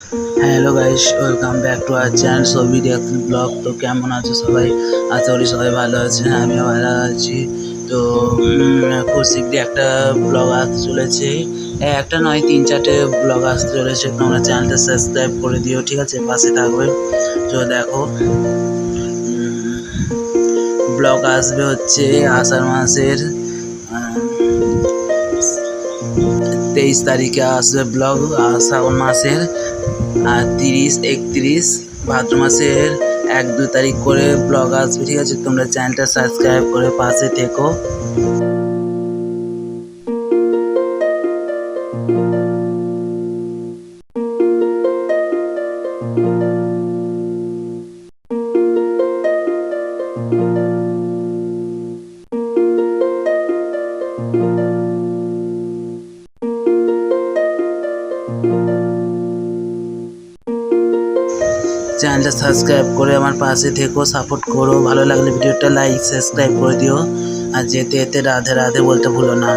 Hello guys, welcome back to our channel ছবি reaction blog. তো কেমন আছো সবাই? আশা করি সবাই ভালো আছেন, আমিও ভালো আছি। তো খুব শীঘ্রই একটা ব্লগ আসতে চলেছে, একটা নয় 3-4টে ব্লগ আসতে চলেছে। তোমরা চ্যানেলটা সাবস্ক্রাইব করে দিও, ঠিক আছে? পাশে থাকবে। তো দেখো, ব্লগ আসবে হচ্ছে আষাঢ় মাসের 23 তারিখে আসবে ব্লগ, শ্রাবণ মাসের 30-31 ভাদ্র মাসের 1-2 তারিখ করে ব্লগ আসবে, ঠিক আছে? তোমরা চ্যানেলটা সাবস্ক্রাইব করে পাশে থেকো। চ্যানেলটা সাবস্ক্রাইব করে আমার পাশে থেকো, সাপোর্ট করো। ভালো লাগলে ভিডিওটা লাইক সাবস্ক্রাইব করে দিও, আর যেতে যেতে রাধে রাধে বলতে ভুলো না।